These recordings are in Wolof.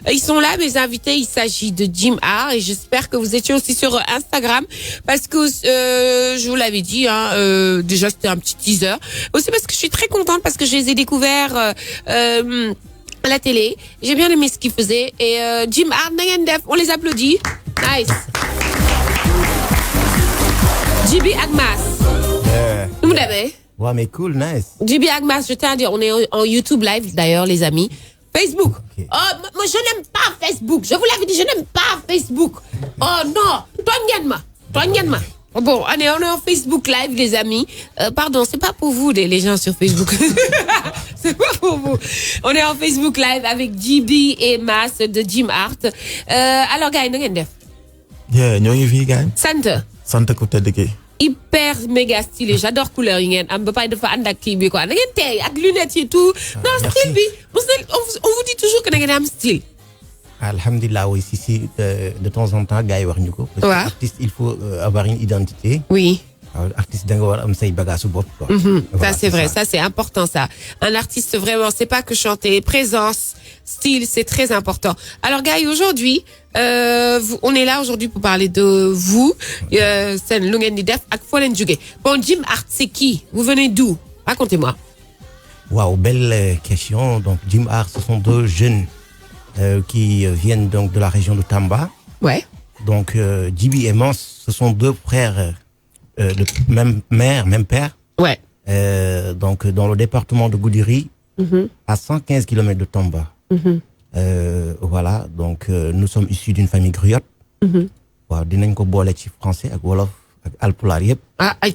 Ils sont là, mes invités. Il s'agit de Jim Art et j'espère que vous étiez aussi sur Instagram parce que je vous l'avais dit. Déjà, c'était un petit teaser. Aussi parce que je suis très contente parce que je les ai découverts à la télé. J'ai bien aimé ce qu'ils faisaient et Jim Art, na ngeen def, on les applaudit. Nice. JB Agmas. Nous l'avez. Ouais, mais cool, nice. JB Agmas, je tiens à dire, on est en YouTube live d'ailleurs, les amis. Facebook. Okay. Oh, moi je n'aime pas Facebook. Je vous l'avais dit, je n'aime pas Facebook. Oh non, Toignan-ma. Bon, on est en Facebook live, les amis. Pardon, c'est pas pour vous, les gens sur Facebook. C'est pas pour vous. On est en Facebook live avec JB et Mas de Jim Art. Alors, gars, na ngeen def? Yeah, ñoo ngi fi gars. Sant ko tedd ki. Hyper méga stylé. J'adore couleur yi ngeen am ba pare dafa ànd ak kii bi quoi. Na ngeen tey ak lunettes yi tout. Non, style bi. On vous dit toujours que na ngeen am style. Alhamdulillah, oui, si, de temps en temps, gars yi wax ñu ko. Parce que artiste, il faut avoir une identité. Oui. Artiste da nga war am say bagage bopp quoi. Voilà, ça c'est vrai, ça c'est important ça. Un artiste vraiment, c'est pas que chanter, présence, style, c'est très important. Alors gars, aujourd'hui, on est là aujourd'hui pour parler de vous. C'est lu ngeen di def ak foo leen jóge. Bon, Jim Art, c'est qui? Vous venez d'où? Racontez-moi. Waouh, belle question. Donc Jim Art, ce sont deux jeunes qui viennent donc de la région de Tamba. Ouais. Donc JB et Mans, ce sont deux frères de même mère, même père. Ouais. Donc dans le département de Goudiri, à 115 km de Tamba. Voilà, donc nous sommes issus d'une famille griotte. Waaw, dinañ ko boole ci français ak wolof ak alpulaar yëpp.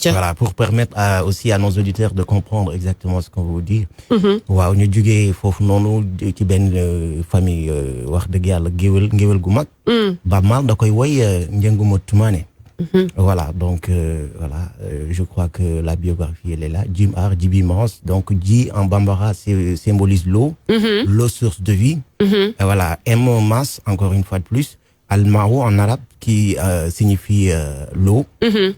Voilà, pour permettre aussi à nos auditeurs de comprendre exactement ce qu'on veut dire. Waaw, ñu jugee foofu noonu ci benn famille wax dëgg yàlla ngéwél gu mag. Ba mal da koy woy Njënguma Tumaane. Voilà, donc voilà, je crois que la biographie elle est là. Jim Art, JB Mans, donc J en bambara symbolise l'eau, l'eau source de vie. Et voilà, M Mas encore une fois de plus, Al-Ma'ou en arabe qui signifie l'eau.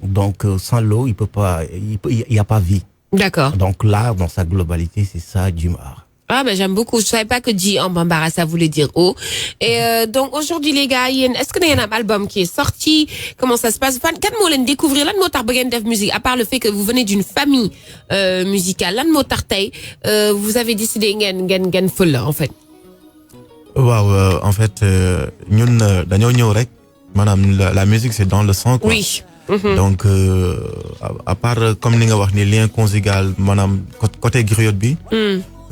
Donc sans l'eau, il y a pas vie. D'accord. Donc l'art dans sa globalité, c'est ça Jim Art. Ah ben j'aime beaucoup. Je savais pas que J en bambara ça voulait dire eau. Et donc aujourd'hui les gars, est-ce que y a un album qui est sorti? Comment ça se passe? Kan moo leen découvrir lan moo tax ba ngeen def musique à part le fait que vous venez d'une famille musicale. Lan moo tax tey vous avez décidé ngeen fël en fait. Waaw, en fait ñun dañoo ñëw rek maanaam la musique c'est dans le sang quoi. Oui. Donc à part comme ni nga wax ni lien conjugal maanaam côté griotte bi.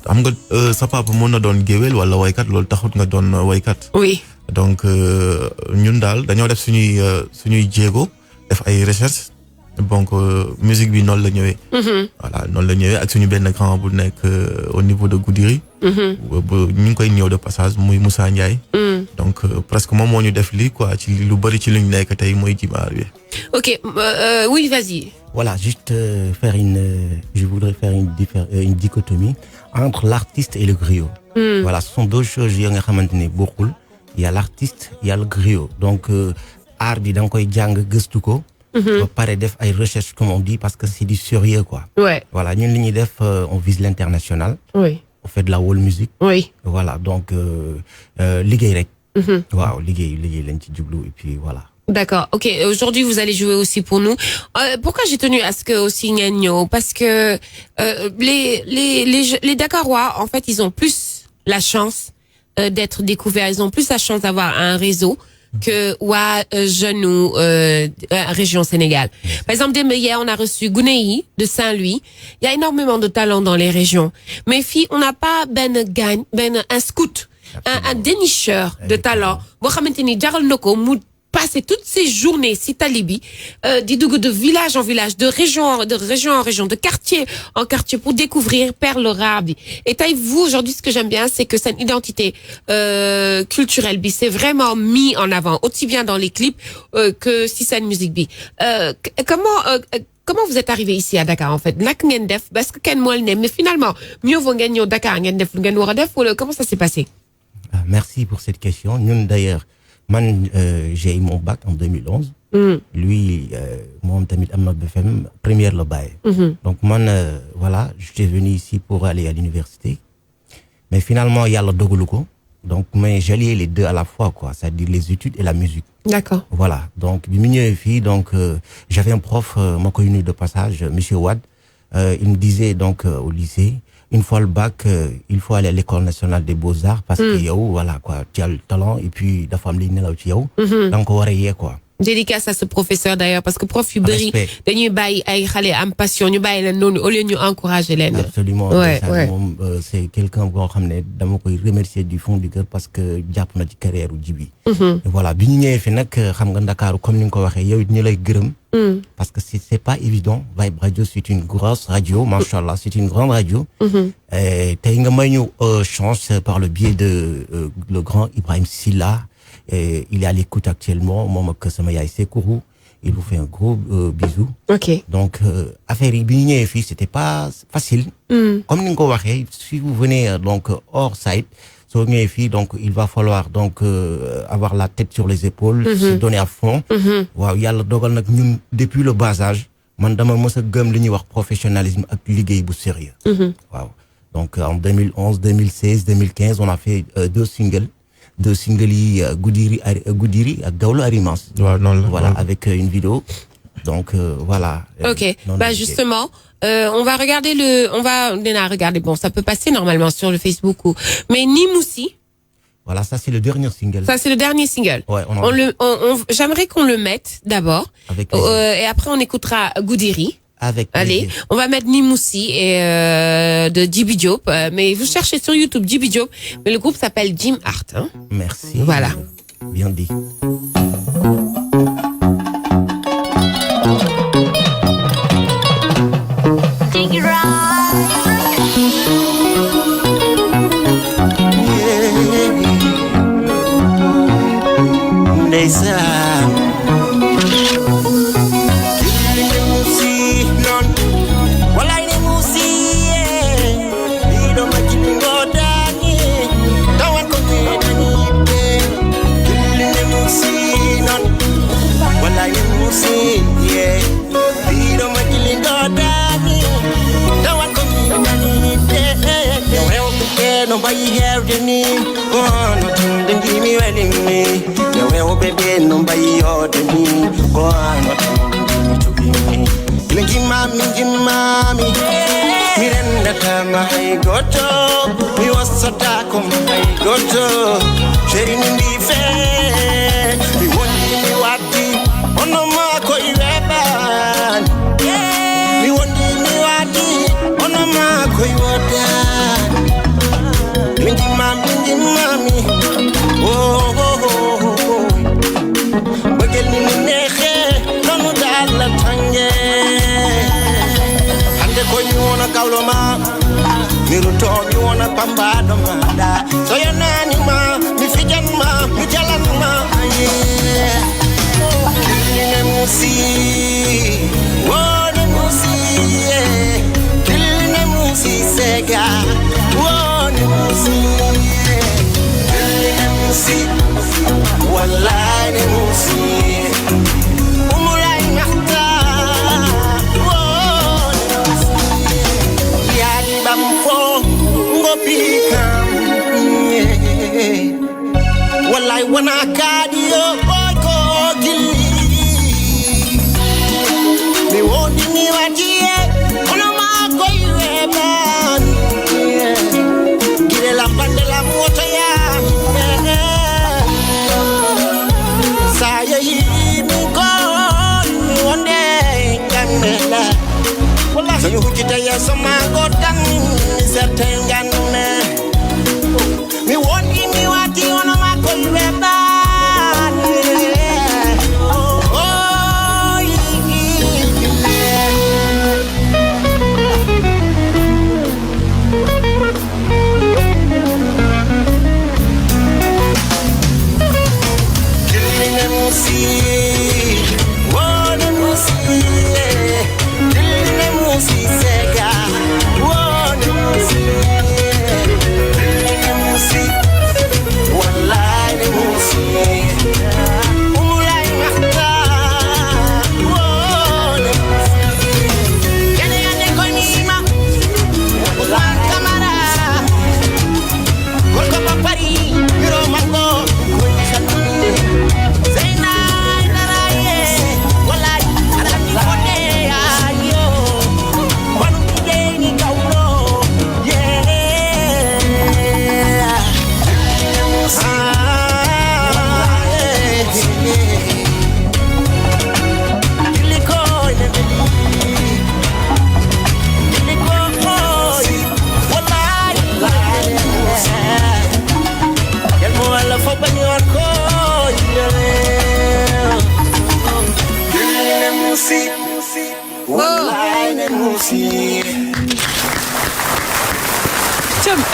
Xam nga sa papa mën na doon géwél wala waykat loolu taxut nga doon waykat. Oui. Donc ñun daal dañoo def suñuy jéego def ay recherche donc musique bi noonu la ñëwee. Voilà, noonu la ñëwee ak suñu benn grand bu nekk au niveau de Goudiri. ñu ngi koy ñëw de passage muy Moussa Ndiaye. Donc presque moom moo ñu def lii quoi ci lu bari ci lu ñu nekk tey mooy Jim Art bi. Ok, oui, vas-y. Voilà, juste je voudrais faire une dichotomie entre l'artiste et le griot. Voilà, ce sont deux choses yi nga xamante ne bokkul. Il y a l'artiste, il y a le griot. Donc art bi da nga koy jàng gëstu ko. Ba pare def ay recherche comme on dit parce que c'est du sérieux quoi. Ouais. Voilà, ñun li ñuy def on vise l'international. Oui. On fait de la world music. Oui. Voilà, donc liggéey rek. Waaw, liggéey lañ ci jublu et puis voilà. D'accord. Ok. Aujourd'hui, vous allez jouer aussi pour nous. Pourquoi j'ai tenu à ce que aussi ngeen ñëw? Parce que les Dakarois, en fait, ils ont plus la chance d'être découverts. Ils ont plus la chance d'avoir un réseau que waa jeune ou région Sénégal. Par exemple, hier, on a reçu Gounéi de Saint-Louis. Il y a énormément de talents dans les régions. Mais fii, on n'a pas un scout, un dénicheur de talent. Boo xamante ni jaral na ko mu passer toutes ces journées si talibi di dugg de village en village, de région en région, de quartier en quartier pour découvrir perles rares bi. Et tey vous aujourd'hui ce que j'aime bien c'est que cette identité culturelle bi c'est vraiment mis en avant aussi bien dans les clips que si c'est une musique bi. Comment vous êtes arrivé ici à Dakar en fait? Naka ngeen def parce que kenn moo leen ne mais finalement mieux vaut ngeen ñëw Dakar ngeen def lu ngeen war a def wala comment ça s'est passé? Merci pour cette question. Ñun d'ailleurs man j'ai eu mon bac en 2011. Lui moom tamit am na BFM première la bàyyi. Donc man voilà j'étais venu ici pour aller à l'université mais finalement yàlla dogalu ko Donc, mais j'alliais les deux à la fois, quoi. C'est-à-dire les études et la musique. D'accord. Voilà. Donc, bi mu ñëwee fii, donc, j'avais un prof, ma ko de passage, Monsieur Wade. Il me disait, donc, au lycée, une fois le bac, il faut aller à l'école nationale des beaux-arts parce que yow, voilà, quoi, tu as le talent et puis dafa am li nelaw ci yow. Donc, war a yee, quoi. Dédicace à ce professeur d'ailleurs parce que prof yu bëri dañuy bàyyi ay xale am passion ñu bàyyi leen noonu au lieu ñu encourager leen. Absolument. Ouais. C'est quelqu'un boo xam ne dama koy remercier du fond du cœur parce que jàpp na ci carrière u Djiby. Voilà bi ñu ñëwee fi nag xam nga Ndakaaru comme ni nga ko waxee yow it ñu lay gërëm. Parce que c'est pas évident. Vibe Radio c'est une grosse radio, machallah, c'est une grande radio. Tey nga may ñu chance par le biais de le grand Ibrahim Silla. Et il est à l'écoute actuellement. Moi, sama yaay Sekourou. Il vous fait un gros bisou. Ok. Donc, affaire yi c'était pas facile. Comme ni nga ko waxee, si vous venez donc hors site, soo ñëwee fii donc il va falloir donc avoir la tête sur les épaules, se donner à fond. Waaw yàlla dogal nag ñun depuis le bas âge, man dama mës a gëm li ñuy wax professionnalisme ak liggéey bu sérieux. Waaw. Donc en 2011, 2016, 2015, on a fait deux singles yi Goudiri ak Gawlo Arimas. Voilà, avec une vidéo. Donc voilà. Ok. Bah justement, on va regarder regarder. Bon, ça peut passer normalement sur le Facebook mais Nimoussi. Voilà, ça c'est le dernier single. Ouais, j'aimerais qu'on le mette d'abord. Et après on écoutera Goudiri. Allez, on va mettre Nimoussi et de Djiby Diop. Mais vous cherchez sur YouTube Djiby Diop, mais le groupe s'appelle Jim Hart. Hein. Merci. Voilà. Bien dit. Nobody here to me, oh, nothing give me wedding me. The way baby, nobody here to me, oh, nothing give me. Give mommy, Miranda Tama, I got to, we was so dark, I got to, sharing in the fair, we won't give me what the, on no more, we won't give me what the, on no more, we Mami, oh, bagel ni nexe, nonu dal tangé. Hande ko ñu wona kawloma, miru to ñu wona pambado mada. So yo nani ma, mi fijan ma, mi jalan ma. Kille musi, wona musi, kille musi sega, wona musi. Wallahi musi umulai nakta ya bamfo ngopikam wallahi wana kadio ko gili mi wodi mi wajie ono ma ko yeba gile la bande la moto ya so you hujita ya sama godan certain ganne mi woni mi wati ona ma ko weba See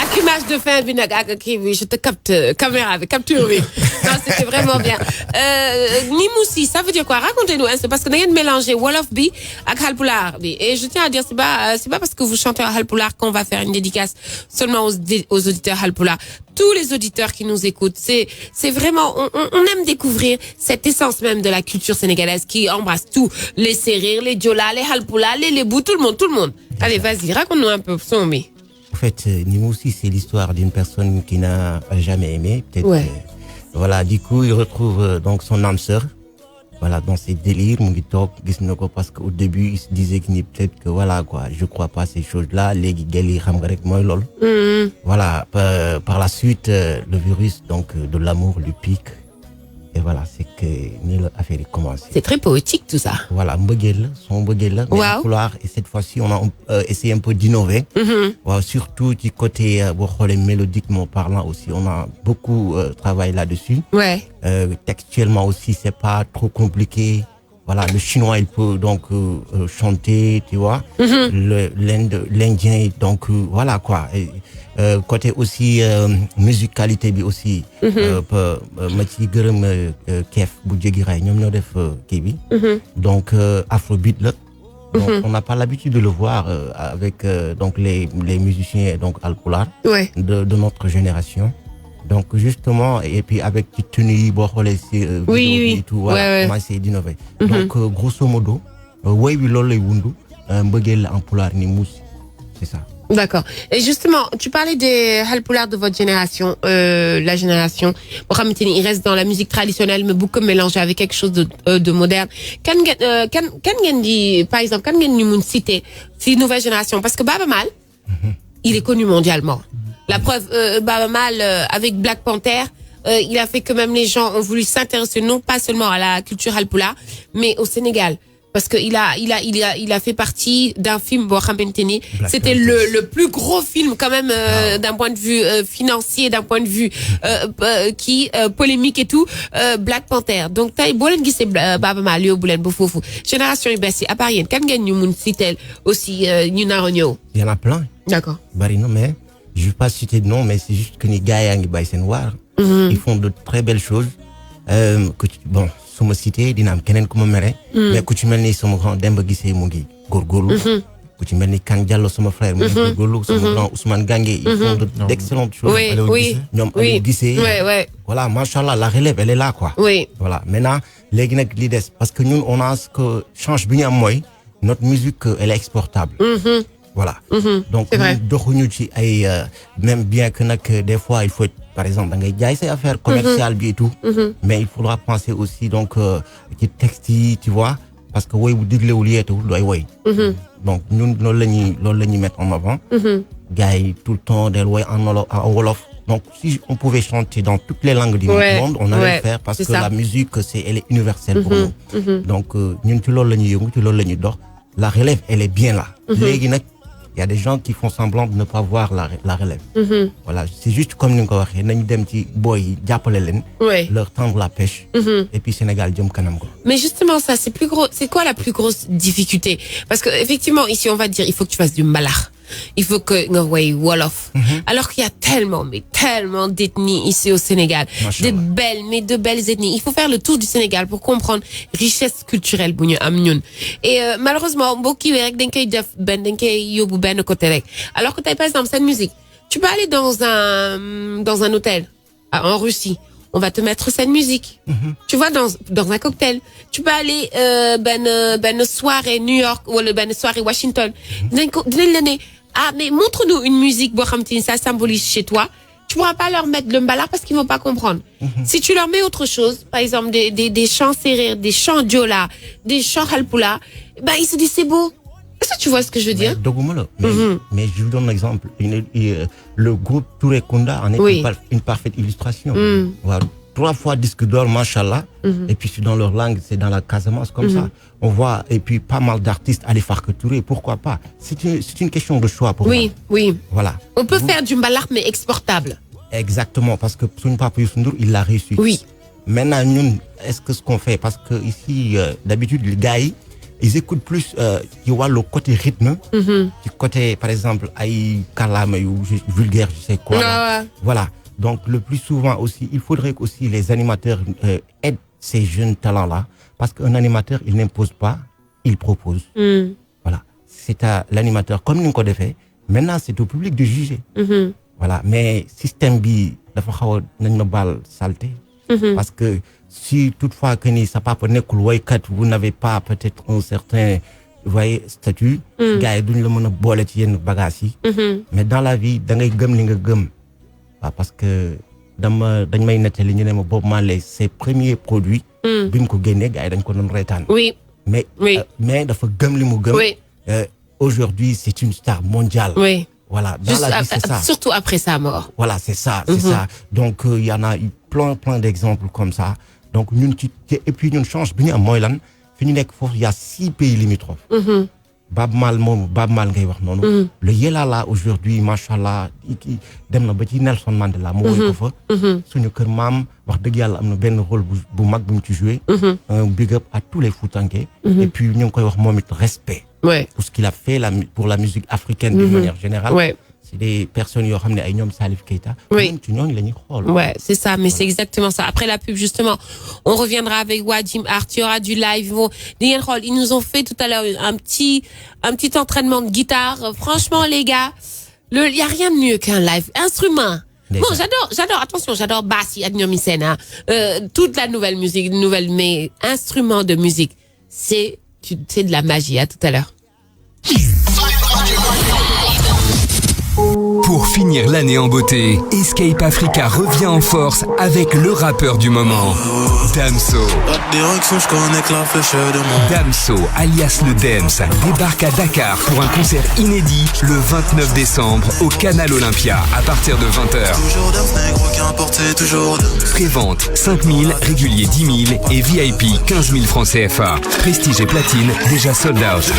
Ak image de fin bi nag ak kii bi je te capte caméra bi capture bi non c'était vraiment bien Nimoussi ça veut dire quoi racontez-nous un peu parce que da ngeen mélanger wolof bi ak halpulaar bi et je tiens à dire c'est pas parce que vous chantez en halpulaar qu'on va faire une dédicace seulement aux auditeurs halpulaar tous les auditeurs qui nous écoutent c'est vraiment on aime découvrir cette essence même de la culture sénégalaise qui embrasse tout les Sérères les Joola les halpulaar les Lébou tout le monde allez vas-y raconte-nous un peu Somi. En fait, Nimoussi, c'est l'histoire d'une personne qui n'a jamais aimé. Peut-être, ouais. Voilà, du coup, il retrouve donc son âme sœur. Voilà, dans ses délires, parce qu'au début, il se disait qu'il n'est peut-être que voilà, quoi, je crois pas à ces choses-là. Voilà, par la suite, le virus, donc, de l'amour lui pique. Et voilà, c'est que ni l'affaire est commencée. C'est très poétique tout ça. Voilà, son mbëggeel mais en pulaar, et cette fois-ci on a essayé un peu d'innover. Wow, surtout du côté mélodiquement parlant aussi, on a beaucoup travaillé là-dessus. Ouais. Textuellement aussi, c'est pas trop compliqué. Voilà, le chinois il peut donc chanter, tu vois. L'indien donc voilà quoi. Et, côté aussi musicalité bi aussi ma ci gërëm Kef bu Jéggi Raay ñoom ñoo def kii bi donc afrobeat la donc on n'a pas l'habitude de le voir avec donc les musiciens donc alpulaar de notre génération donc justement et puis avec ci tenue yi boo xoolee si oui et tout voilà on a essayé d'innover donc grosso modo woy bi loolu lay wundu mbëggeel la en pulaar ni Nimoussi c'est ça. D'accord. Et justement, tu parlais des halpulaar de votre génération, la génération. Il reste dans la musique traditionnelle, mais beaucoup mélangé avec quelque chose de moderne. Quand dit, par exemple, quand nous citer ces nouvelles générations, parce que Baaba Maal, il est connu mondialement. La preuve, Baaba Maal avec Black Panther. Il a fait que même les gens ont voulu s'intéresser non pas seulement à la culture halpulaar, mais au Sénégal. Parce que il a fait partie d'un film c'était le plus gros film quand même d'un point de vue financier, d'un point de vue polémique et tout, Black Panther. Donc tay bo len gissé Baaba Maal yóbbu len ba fofu génération yu bees yi à part yéen kan ngeen ñu mun citer aussi ñu nar a ñëw. Il y en a plein. D'accord. Bari non mais je vais pas citer de nom mais c'est juste que ni gars yaa ngi bay seen waar. Ils font de très belles choses bon su ma cité dina am keneen ku ma mere mais ku ci mel ni sama grand Demba Guissé mu ngi góorgóorlu ku ci mel ni Kan Diallo sama frère mu ngi góorgóorlu sama grand Ousmane Gangué ils font d'excellentes choses ñoom Aliou Guissé voilà machallah la relève elle est là quoi voilà maintenant léegi nag li des parce que ñun on a ce que change bi ñu am mooy notre musique elle est exportable voilà donc doxuñu ci ay même bien que nag des fois il faut par exemple da ngay jaay say affaire commerciale bi et tout mais il faudra penser aussi donc ci texte yi tu vois parce que woy bu diglewul yeetewul du ay woy donc ñun loolu la ñuy mettre en avant gars yi tout le temps del woy en wolof donc si on pouvait chanter dans toutes les langues du monde on allait le faire parce que la musique elle est universelle pour nous donc ñun ci loolu la ñuy yëngu ci loolu la ñuy dox la relève elle est bien là léegi nag il y a des gens qui font semblant de ne pas voir la relève. Voilà, c'est juste comme nous avons dit, nous dem ci boy jàppale leen, leur tendre la pêche. Et puis Sénégal jëm kanam ko. Mais justement ça c'est plus gros, c'est quoi la plus grosse difficulté? Parce que effectivement ici on va dire il faut que tu fasses du mbalax. Il faut que nga woy wolof. Alors qu'il y a tellement d'ethnies ici au Sénégal, de belles ethnies. Il faut faire le tour du Sénégal pour comprendre richesse culturelle bu ñu am ñun. Et malheureusement mbokk yi rek dañ koy def dañ koy yóbbu benn côté rek. Alors que tey par exemple cette musique, tu peux aller dans un hôtel en Russie. On va te mettre cette musique. Tu vois, dans un cocktail. Tu peux aller, ben soirée New York, ou ben soirée Washington. Mais montre-nous une musique, ça symbolise chez toi. Tu pourras pas leur mettre le mbalax parce qu'ils vont pas comprendre. Si tu leur mets autre chose, par exemple, des chants Sérères, des chants Joola, des chants halpulaar, ben, ils se disent c'est beau. Est-ce que tu vois ce que je veux dire? Mais je vous donne un exemple. Le groupe Touré Kunda en est une parfaite illustration. Voilà. 3 fois disque d'or, machallah. Et puis c'est dans leur langue, c'est dans la Casamance comme ça. On voit, et puis pas mal d'artistes aller faire que Touré, pourquoi pas? C'est une question de choix pour moi. Oui. Voilà. On peut faire du mbalax mais exportable. Exactement, parce que son papa Youssou Ndour, il l'a réussi. Oui. Maintenant, nous, est-ce que ce qu'on fait, parce que ici, d'habitude, les gars, ils écoutent plus, tu vois, le côté rythme, du côté, par exemple, aïe, kalame, vulgaire, je sais quoi. Voilà. Donc, le plus souvent aussi, il faudrait aussi les animateurs aident ces jeunes talents-là, parce qu'un animateur, il n'impose pas, il propose. Voilà. C'est à l'animateur, comme nous l'avons fait, maintenant, c'est au public de juger. Voilà. Mais système bi, dafa xaw nañ ma baal salté. Parce que si toutefois que ni sa papa nekul waykat, vous n'avez pas peut-être un certain, vous voyez, statut, gars yi duñ la mën a boole ci yenn bagages yi. Mais dans la vie, da ngay gëm li nga gëm. Parce que dañ may nettali ñu ne ma Bob Marley ses premiers produits bi mu ko génnee gars yi dañ ko doon reetaan. Mais dafa gëm li mu gëm. Aujourd'hui c'est une star mondiale. Voilà, dans la vie, c'est ça. Surtout après sa mort. Voilà, c'est ça. Donc il y en a eu plein d'exemples comme ça. Donc et puis une chance bi ñu am mooy lan fi ñu nekk foofu il y a 6 pays limitrophes. Bab Mal ngay wax noonu. Le Yelala aujourd'hui, machallah, dem na ba ci Nelson Mandela mo woy ko fa. Suñu kër maam wax dëgg yàlla am na benn rôle bu mag bu mu ci joué. Un big up à tous les Foutanké. Et puis ñu ngi koy wax moom it respect. Pour ce qu'il a fait pour la musique africaine d'une manière générale. C'est des personnes qui ont ramené à Salif Keita. C'est ça, mais c'est exactement ça. Après la pub, justement, on reviendra avec Wadim Art, il y aura du live. Ils nous ont fait tout à l'heure un petit entraînement de guitare. Franchement, les gars, il y a rien de mieux qu'un live. Instrument. Bon, j'adore Bassi, Adniomicena, toute la nouvelle musique, mais instrument de musique, c'est de la magie. À tout à l'heure. Pour finir l'année en beauté, Escape Africa revient en force avec le rappeur du moment, Damso. Damso, alias le Dems, débarque à Dakar pour un concert inédit le 29 décembre au Canal Olympia à partir de 20h. Prévente 5 000, régulier 10 000 et VIP 15 000 francs CFA. Prestige et platine déjà sold out.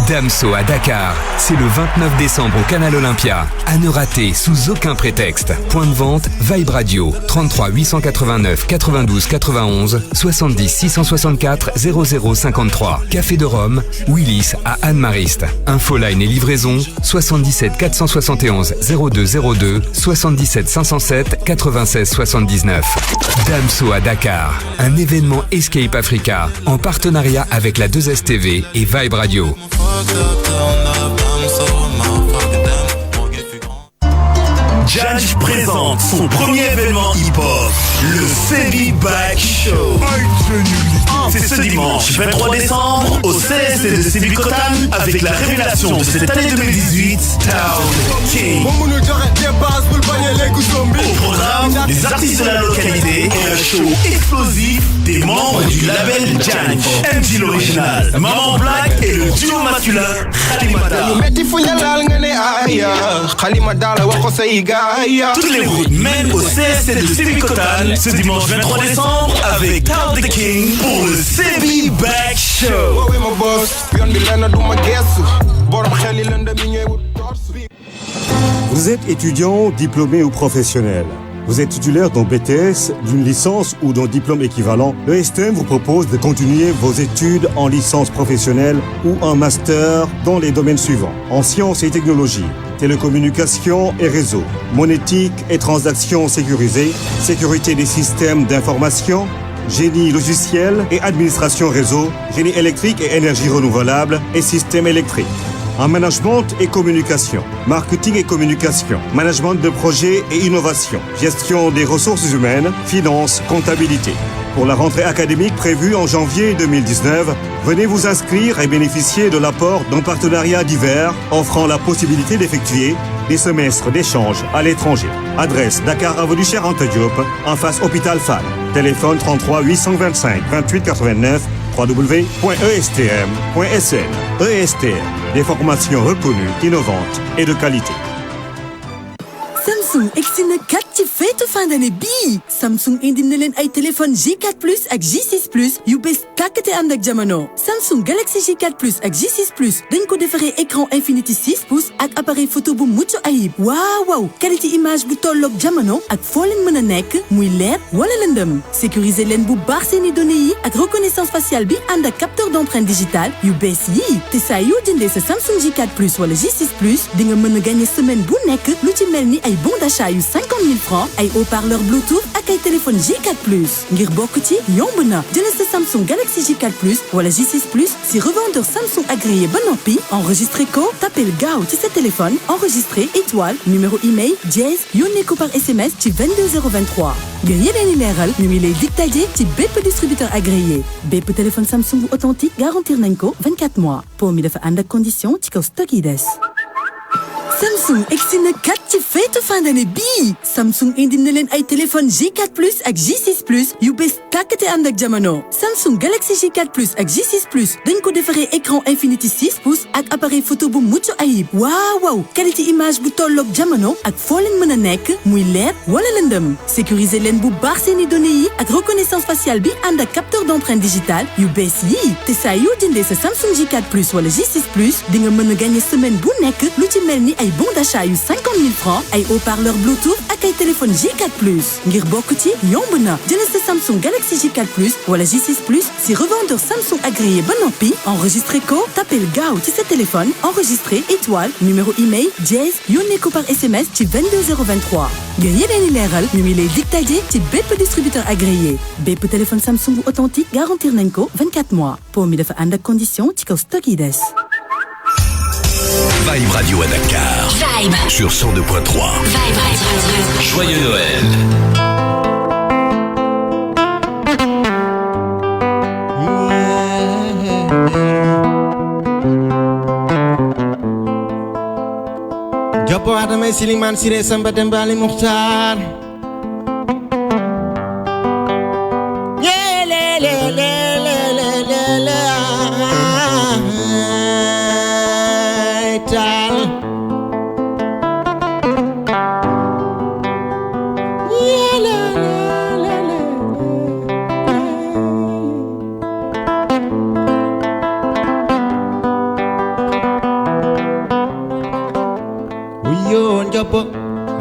Damso à Dakar, c'est le 29 décembre au Canal Olympia. À ne rater sous aucun prétexte. Point de vente, Vibe Radio, 33 889 92 91 70 664 0053. Café de Rome, Willis à Anne-Mariste. Infoline et livraison, 77 471 0202 77 507 96 79. Damso à Dakar, un événement Escape Africa en partenariat avec la 2STV et Vibe Radio. Judge présente son premier événement hip-hop, le Sebi Back Show. C'est ce dimanche 23 décembre au CSC de Sebi Kotan avec la révélation de cette année 2018, Town King. Au programme, des artistes de la localité et un show explosif des membres du label Judge, MJ l'original, Maman Black et le duo masculin Khalimata. Toutes les routes mènent au CSC de Sebi Kotan ce dimanche 23 décembre avec Town King pour le Sebi Back Show. Vous êtes étudiant, diplômé ou professionnel. Vous êtes titulaire d'un BTS, d'une licence ou d'un diplôme équivalent. Le STM vous propose de continuer vos études en licence professionnelle ou en master dans les domaines suivants. En sciences et technologies, télécommunications et réseaux, monétique et transactions sécurisées, sécurité des systèmes d'information, génie logiciel et administration réseau, génie électrique et énergie renouvelable et système électrique. En management et communication, marketing et communication, management de projets et innovation, gestion des ressources humaines, finance, comptabilité. Pour la rentrée académique prévue en janvier 2019, venez vous inscrire et bénéficier de l'apport d'un partenariat divers offrant la possibilité d'effectuer des semestres d'échange à l'étranger. Adresse Dakar avenue Cheikh Anta Diop, en face Hôpital Fann. Téléphone 33 825 28 89 www.estm.sn. ESTM, des formations reconnues, innovantes et de qualité. Samsung egsi na kat ci feetu fin d'année bii Samsung indi na leen ay téléphone J4 Plus ak J6 Plus yu bees tàkk te ànd ak jamono Samsung Galaxy J4 Plus ak J6 Plus dañ ko defaree écran Infinity 6 pouces ak appareil photo bu mucc ayib waaw qualité image bu tolloog jamono ak foo leen mën a nekk muy leer wala lëndëm sécuriser leen bu baax seeni données yi ak reconnaissance faciale bi ànd ak capteur d'empreinte digitale yu bees yii te saa yoo jëndee sa Samsung J4 Plus wala J6 Plus di nga mën a gagner semaine bu nekk lu ci mel ni ay bon d'achat yu 50 000 francs ay haut-parleur Bluetooth ak ay téléphone J4 Plus ngir bokk ci yomb na jëlee sa Samsung Galaxy J4 Plus wala J6 Plus si revendeur Samsung agréé ba noppi enregistré ko tapel gaaw ci sa téléphone enregistré étoile numéro email dièse yónnee ko par SMS ci 22023 ngir yeneen i leeral ñu ngi lay dig daje ci bépp distributeur agréé bépp téléphone Samsung bu authentique garantir nañ ko 24 mois pour mi dafa ànd ak condition ci kaw stock yi des. Samsung egsi na kat ci feetu fin d'année bii Samsung indi na leen ay téléphone J4 Plus ak J6 Plus yu bees tàkk te ànd ak jamono Samsung Galaxy J4 Plus ak J6 Plus dañ ko defaree écran Infinity 6 pouces ak appareil photo bu mucc ayib waaw qualité image bu tolloog jamono ak foo leen mën a nekk muy leer wala lëndëm sécuriser leen bu baax seeni données yi ak reconnaissance faciale bi ànd ak capteur d'empreinte digitale yu bees yii te saa yoo jëndee sa Samsung J4 Plus wala J6 Plus di nga mën a gagner semaine bu nekk lu ci mel ni ay bon d'achat yu 50 000 francs ay haut-parleur Bluetooth ak ay téléphone J4 Plus ngir bokk ci yomb na jëlee sa Samsung Galaxy J4 Plus wala J6 Plus si revendeur Samsung agréé ba noppi enregistré ko tapel gaaw ci sa téléphone enregistré étoile numéro email dièse yónnee ko par SMS ci 22023 ngir yeneen i leeral ñu ngi lay dig daje ci bépp distributeur agréé bépp téléphone Samsung bu authentique garantir nañ ko 24 mois pour mi dafa ànd ak condition ci kaw stock yi des. Vibe Radio à Dakar. Vibe. Sur 102.3. Vibe Radio. Joyeux Noël. Jopo Adama Siliman Sire Samba Dembali Mukhtar.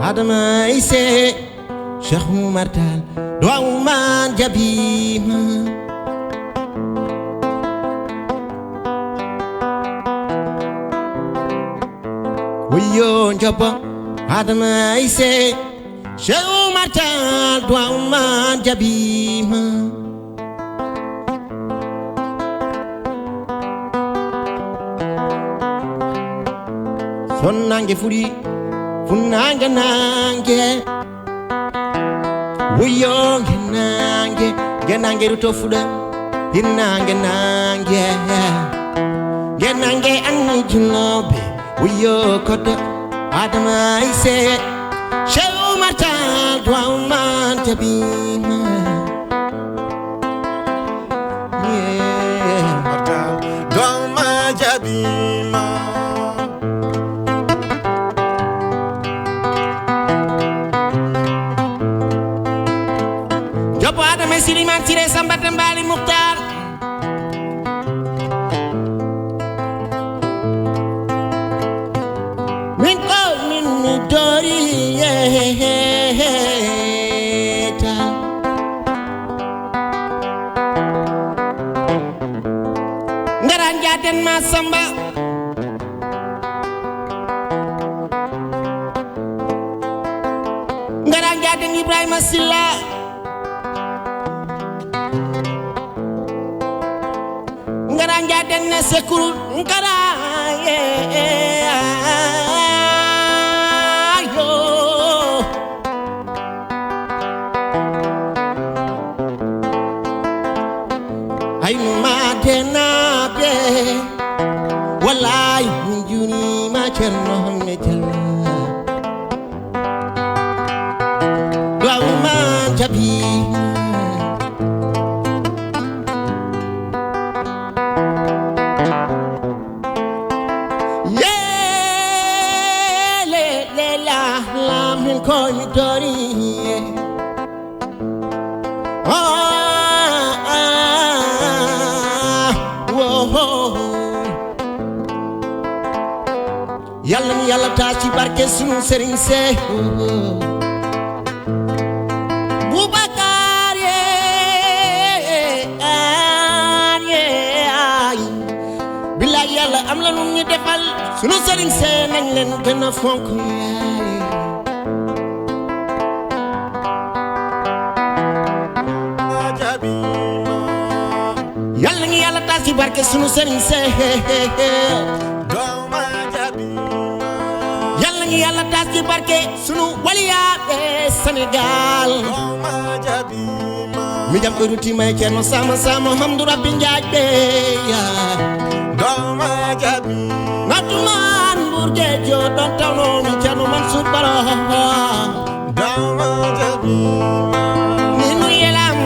Adama ise Cheikh Oumar Tall doomu man jabima wuyo njobo Adama ise Cheikh Oumar Tall doomu man jabima sonnange furi funange nange wuyo genange rutofuda hinange nange genange anni junobe wuyo kodo Adama ise Cheikh Oumar Tall doomu man jabima doomu man jabima Siliman Sire Samba Dembali Mukhtar min ko min mi dori yeta ngaran jaden ma samba ngaran jaden Ibrahima Silla ngaranja den sekuru ngara yo ay ma dena be wallahi juni ma cerno me jalla wa ma jabi yàlla taas ci barke sunu sëriñ see Boubacar billaay yàlla am la nu ñu defal sunu sëriñ see nañ leen gën a fonk yàlla ñu yàlla taas ci barke sunu sëriñ see yàlla ñu yàlla taas ci barke sunu waliyaate Sénégal mi jam ko ruti may Ceerno sama sama hamdu rabbi njaaj be ya natuman burge jo don tawno mi Ceerno Mansour Baro ni nu yelam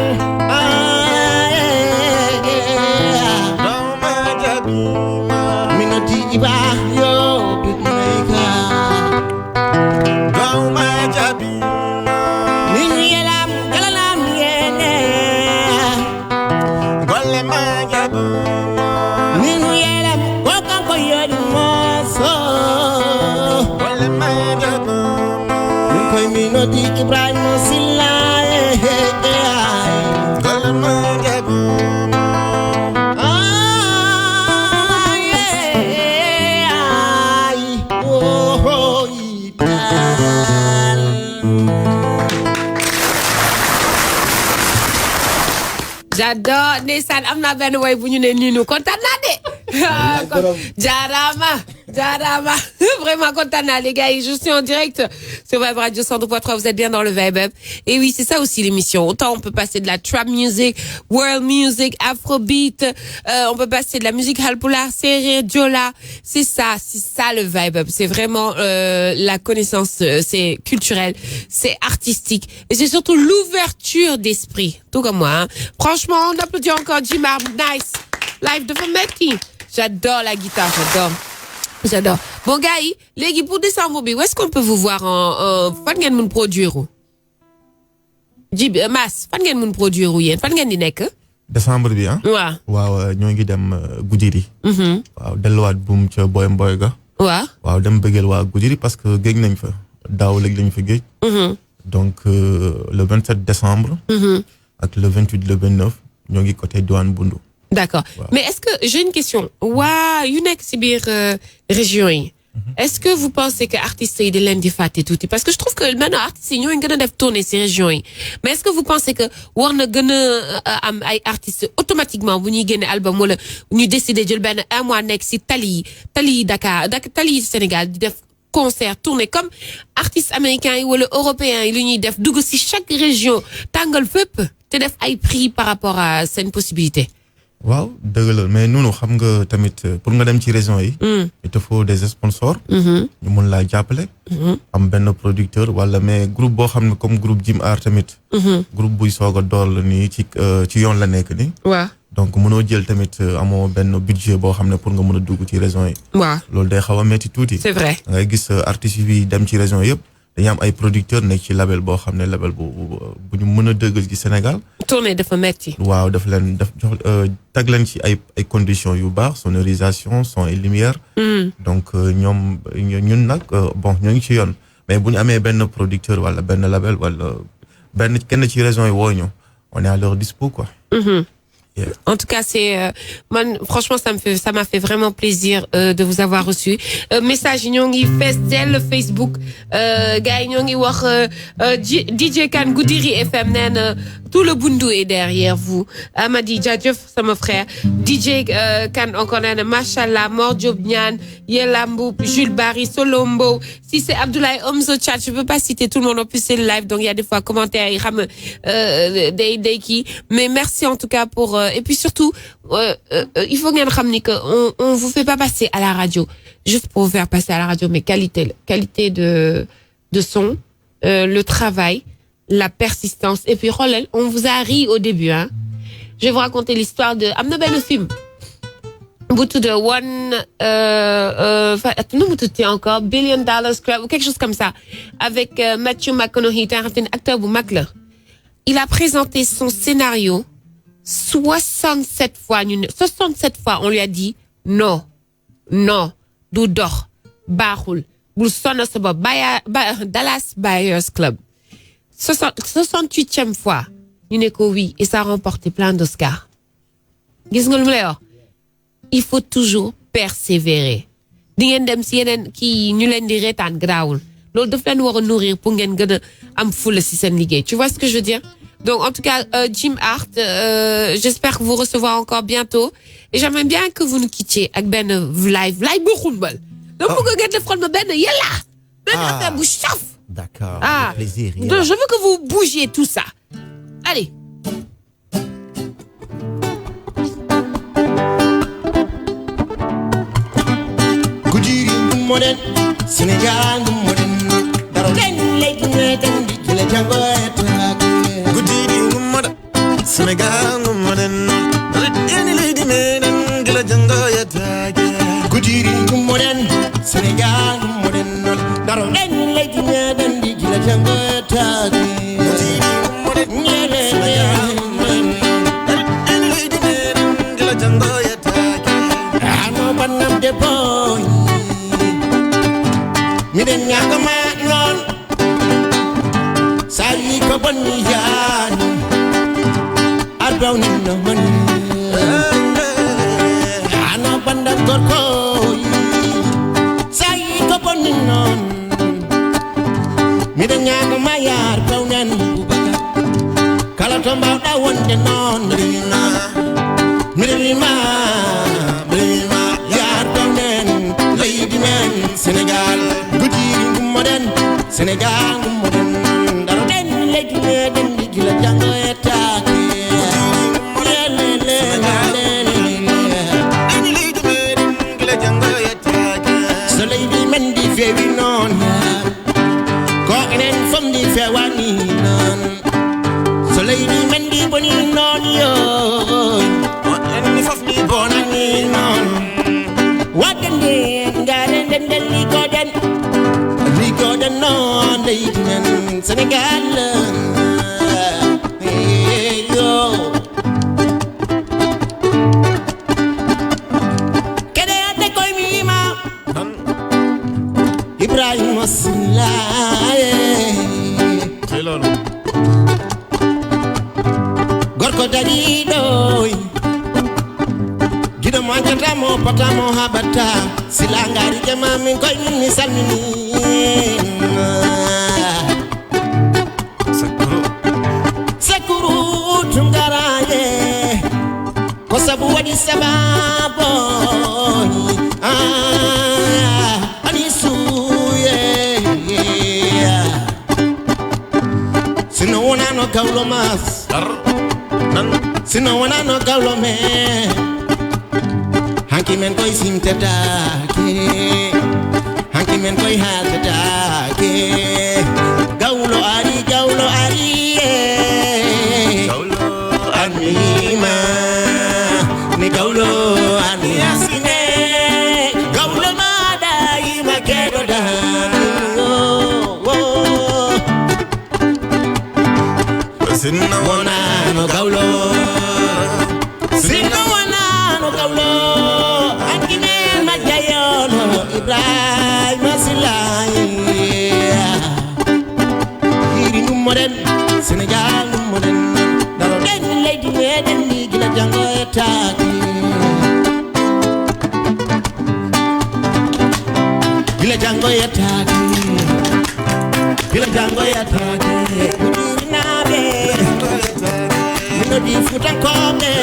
mi no di iba yo bitmayka ni nu yelam galalam yene golle ma jabu ni nu yelam wokan ko yodi moso golle ma jabu ni koy mi no di Ibrahima Silla golle ma jabu J'adore ndeysaan am naa benn way bu ñu ne nii nu kontaan naa de jaaraama vraiment kontaan naa les gars je suis en direct sur Vibe Radio 102.3 vous êtes bien dans le Vibe Up et oui c'est ça aussi l'émission autant on peut passer de la trap music world music afrobeat on peut passer de la musique halpulaar séeréer joola c'est ça le Vibe Up c'est vraiment la connaissance c'est culturel c'est artistique et c'est surtout l'ouverture d'esprit tout comme moi hein. Franchement on applaudit encore Jimar nice live de Metti j'adore la guitare j'adore bon gars yi léegi pour décembre bi où est-ce qu'on peut vous voir en fan ngeen mën produire Mass fan ngeen mën produire yéen fan ngeen di nekk décembre bi ah waaw ñoo ngi dem Goudiri waaw delluwaat buum ca Boy Mboy ga waaw dem bëggeel waa Goudiri parce que géej nañ fa daaw léegi lañ fa géej donc le 27 décembre ak le 28 le 29 ñoo ngi côté Douane Bundu d'accord mais est-ce que j'ai une question waa yu nekk ci biir région yi est-ce que vous pensez que artistes yi di leen di fàtte tuuti parce que je trouve que maintenant artistes yi ñooy gën a def tourner ci région yi mais est-ce que vous pensez que war na gën a am ay artistes automatiquement bu ñuy génne album wala ñu décider jël benn un mois nekk ci tali yi Dakar tali yi Sénégal di def concert tourner comme artistes américains yi wala européens yi lu ñuy def dugg ci chaque région tàngal fépp te def ay prix par rapport à seen possibilité waaw dëgg la mais noonu xam nga tamit pour nga dem ci région yi il te faut des sponsors ñu mën laa jàppale am benn producteur wala mais groupe boo xam ne comme groupe Jim Art tamit groupe buy soog a door la nii ci yoon la nekk nii waaw donc mënoo jël tamit amoo benn budget boo xam ne pour nga mën a dugg ci région yi waaw loolu day xaw a metti tuuti c'est vrai ngay gis artistes yi dem ci région yëpp dañu am ay producteurs nekk ci label boo xam ne label bu ñu mën a dëggal ci Sénégal tournée dafa metti waaw daf leen jox tag leen ci ay conditions yu baax sonorisation son et lumière donc ñun nag bon ñoo ngi ci yoon mais bu ñu amee benn producteur wala benn label wala benn kenn ci région yi woo ñu on est à leur dispo quoi Yeah. En tout cas, franchement, ça m'a fait vraiment plaisir de vous avoir reçu. Message ñoo ngi fees dell Facebook gars yi ñoo ngi wax DJ Kane Goudiri FM nee na tout le bundu est derrière vous. Amadi jaajëf sama frère DJ Kane encore nee na machallah Mor Diop Niane Yella Mboup Jules Barry Solombo si c'est Abdoulaye Omzo Chat je peux pas citer tout le monde en plus c'est le live donc il y a des fois commentaires yi xam day kii mais merci en tout cas pour et puis surtout il faut ngeen xam ni que on vous fait pas passer à la radio juste pour vous faire passer à la radio mais qualité de son le travail la persistance et puis xoolal on vous a ri au début hein je vais vous raconter l'histoire de am na benn film bu tudd nu mu tudd encore $1 billion Club ou quelque chose comme ça avec Matthew McConaughey te xam ne acteur bu mag la il a présenté son scénario 67 fois on lui a dit non du dox baaxul bul sonal sa bopp Dallas Buyers Club 68e fois ñu ne ko oui et ça a remporté plein d'Oscars gis nga lu mu lay wax il faut toujours persévérer di ngeen dem si yeneen kii ñu leen di reetaan garaawul loolu daf leen war a nourrir pour ngeen gën a am fula si seen liggéey tu vois ce que je veux dire donc en tout cas Jim Hart j'espère vous recevoir encore bientôt et j'aimerais bien que vous nous quittiez ak benn live bu xumbal dama bëgg ngeen defal ma benn yàlla benn affaire bu saf d'accord avec plaisir donc je veux que vous bougiez tout ça allez Modern Sénégal modern daro den lady den di la jango Gudidi modern Sénégal modern den lady den di la jango yatage Gudidi modern Sénégal modern daro den lady den di la jango yatage Gudidi modern Sénégal modern den lady den di la jango yatage ano banam de boy mi den ñaga ma non sali ko bon yaani arbaw ni no man ana banda gorko sali ko bon non mi den ñaga ma yar baw nan kala to mbaw da wonde non rina mi yar baw nan lady man Sénégal modern Sénégal modern daro den lady den di la jango etaki so lady men di fewi non ko enen fam di fewani non so lady men di boni non yo en ni faf ni bonani non wadende ngaren den li ko den non lady men Sénégal yo kede ate koy mima Ibrahima Silaye hello gorko dari doy gido manjata mo patamo habata silangari jama min koy min salmini Sekuru tungaraye kosabu wadi sababo anisuye sino wana no kaulo mas sino wana no kaulo me hanki men koy simteta ke hanki men koy halteta ke gaulo ari gaulo anima ni gaulo ani asine gaulo mada ima kedo dan sinna wana no gaulo akine majayolo Ibrahima Silaye modern Sénégal modern daro den lady den ni gila jango etaki gila jango etaki nabe mino di futan kobe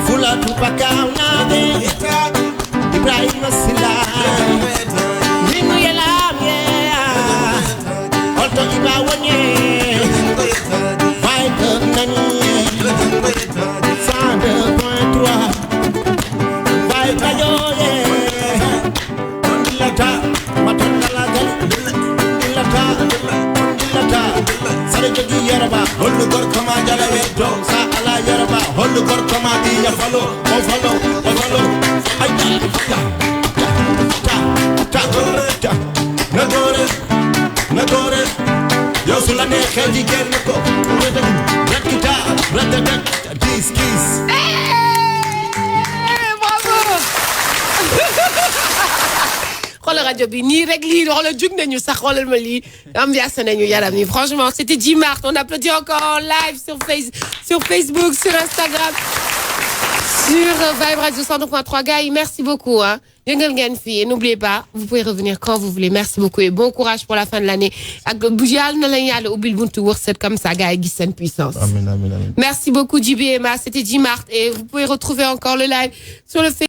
fula tupaka nabe Ibrahima Silaye mino yelam Alto iba wanye Vibe nani 102.3 Vibe radio ye Dilata Matangala gali Dilata Sare jogi yaraba Hollu gor kama jala wedo Sa ala yaraba Hollu gor kama diya follow Oh follow Ay ta Nagore yo sulla nexe jigéen ko rakita rakata kiss bravo xoolal rajo bi nii rek lii xoolal jug nañu sax xoolal ma lii ambiance nañu yaram yi franchement c'était 10 mars on applaudit encore en live sur Facebook sur Instagram sur Vibe Radio 102.3 gars yi merci beaucoup hein yëngal ngeen fii et n'oubliez pas vous pouvez revenir quand vous voulez merci beaucoup et bon courage pour la fin de l'année ak bu yàlla na leen yàlla ubbil buntu wërsëg comme ça gars yi gis seen puissance. Amin amin amin. Merci beaucoup Djiby Emma c'était 10 mars et vous pouvez retrouver encore le live sur le